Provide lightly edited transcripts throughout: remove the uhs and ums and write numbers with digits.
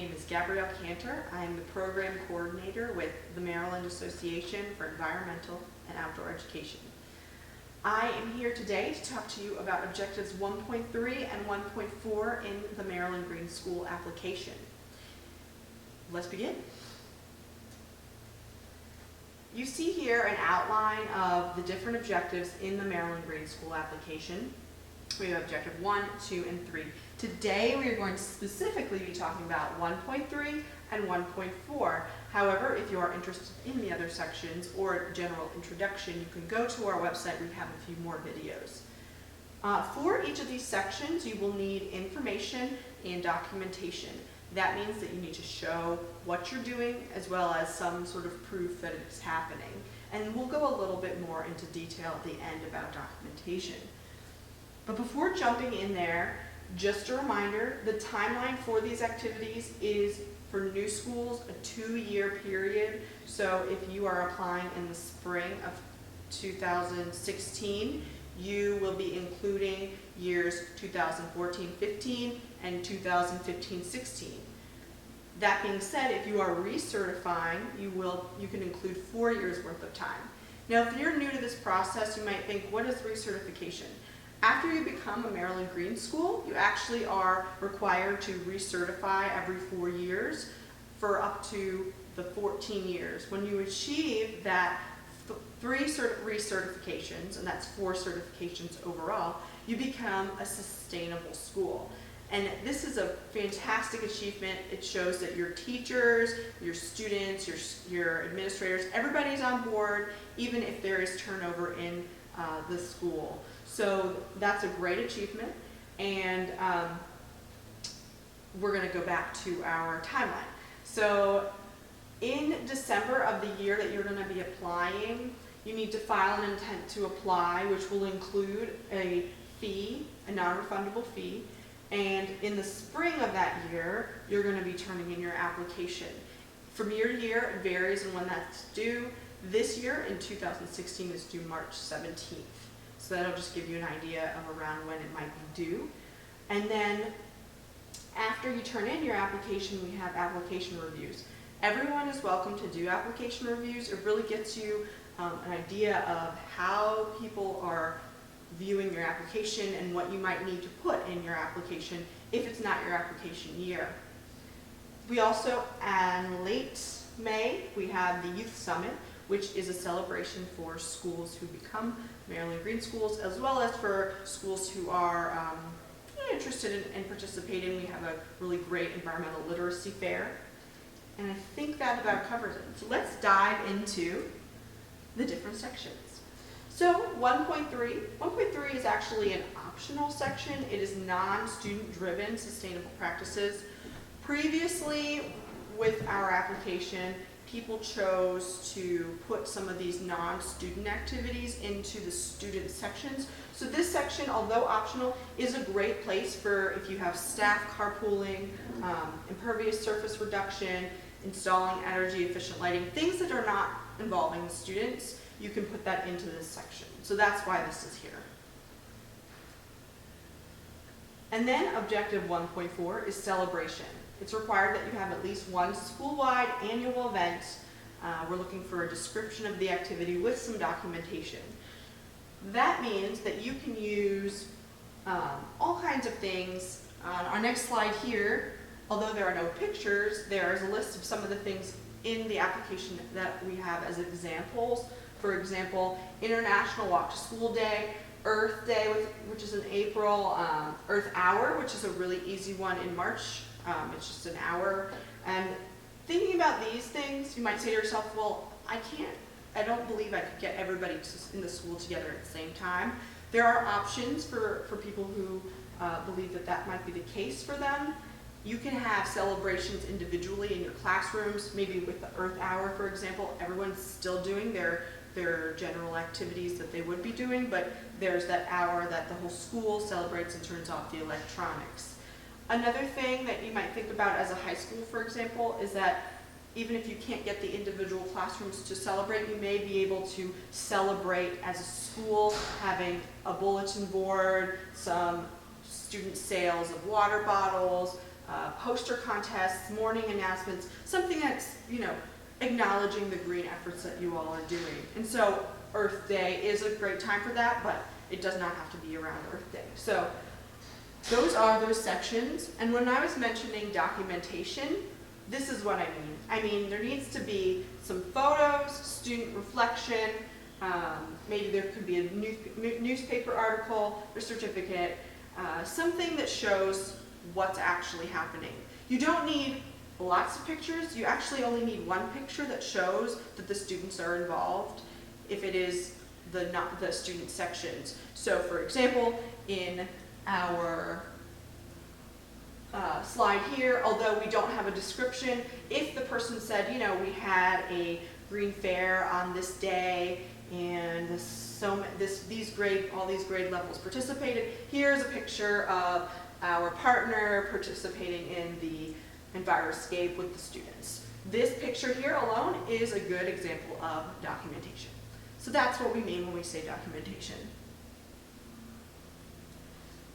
name is Gabrielle Cantor. I am the program coordinator with the Maryland Association for Environmental and Outdoor Education. I am here today to talk to you about Objectives 1.3 and 1.4 in the Maryland Green School application. Let's begin. You see here an outline of the different objectives in the Maryland Green School application. We have Objective 1, 2, and 3. Today we are going to specifically be talking about 1.3 and 1.4. However, if you are interested in the other sections or a general introduction, you can go to our website. We have a few more videos. For each of these sections, you will need information and documentation. That means that you need to show what you're doing as well as some sort of proof that it's happening. And we'll go a little bit more into detail at the end about documentation. But before jumping in there, just a reminder, the timeline for these activities is for new schools a 2-year period. So if you are applying in the spring of 2016, you will be including years 2014-15 and 2015-16. That being said, if you are recertifying, you can include 4 years worth of time. Now, if you're new to this process, you might think, what is recertification? After you become a Maryland Green School, you actually are required to recertify every 4 years for up to the 14 years. When you achieve that 3 recertifications, and that's 4 certifications overall, you become a sustainable school. And this is a fantastic achievement. It shows that your teachers, your students, your administrators, everybody's on board, even if there is turnover in the school. So that's a great achievement, and we're going to go back to our timeline. So in December of the year that you're going to be applying, you need to file an intent to apply, which will include a fee, a non-refundable fee, and in the spring of that year, you're going to be turning in your application. From year to year, it varies on when that's due. This year, in 2016, is due March 17th. So that'll just give you an idea of around when it might be due. And then after you turn in your application, we have application reviews. Everyone is welcome to do application reviews. It really gets you an idea of how people are viewing your application and what you might need to put in your application if it's not your application year. We also, in late May, we have the Youth Summit, which is a celebration for schools who become Maryland Green Schools, as well as for schools who are interested in participating. We have a really great environmental literacy fair. And I think that about covers it. So let's dive into the different sections. So 1.3 is actually an optional section. It is non-student driven sustainable practices. Previously, with our application, people chose to put some of these non-student activities into the student sections. So this section, although optional, is a great place for if you have staff carpooling, impervious surface reduction, installing energy efficient lighting, things that are not involving the students, you can put that into this section. So that's why this is here. And then Objective 1.4 is celebration. It's required that you have at least one school-wide annual event. We're looking for a description of the activity with some documentation. That means that you can use all kinds of things. On our next slide here, although there are no pictures, there is a list of some of the things in the application that we have as examples. For example, International Walk to School Day, Earth Day, which is in April, Earth Hour, which is a really easy one in March. It's just an hour. And thinking about these things, you might say to yourself, well, I don't believe I could get everybody in the school together at the same time. There are options for people who believe that that might be the case for them. You can have celebrations individually in your classrooms, maybe with the Earth Hour, for example. Everyone's still doing their general activities that they would be doing, but there's that hour that the whole school celebrates and turns off the electronics. Another thing that you might think about as a high school, for example, is that even if you can't get the individual classrooms to celebrate, you may be able to celebrate as a school, having a bulletin board, some student sales of water bottles, poster contests, morning announcements, something that's, acknowledging the green efforts that you all are doing. And so Earth Day is a great time for that, but it does not have to be around Earth Day. So those are those sections. And when I was mentioning documentation, this is what I mean. I mean, there needs to be some photos, student reflection, maybe there could be a newspaper article or certificate, something that shows what's actually happening. You don't need lots of pictures. You actually only need one picture that shows that the students are involved if it is not the student sections. So for example, in our slide here, although we don't have a description, if the person said, we had a green fair on this day and all these grade levels participated, here's a picture of our partner participating in the Enviroscape with the students. This picture here alone is a good example of documentation. So that's what we mean when we say documentation.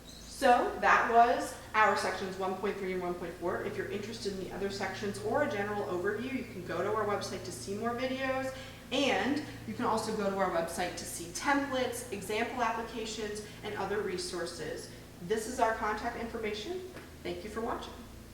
So that was our sections 1.3 and 1.4. If you're interested in the other sections or a general overview, you can go to our website to see more videos, and you can also go to our website to see templates, example applications, and other resources. This is our contact information. Thank you for watching.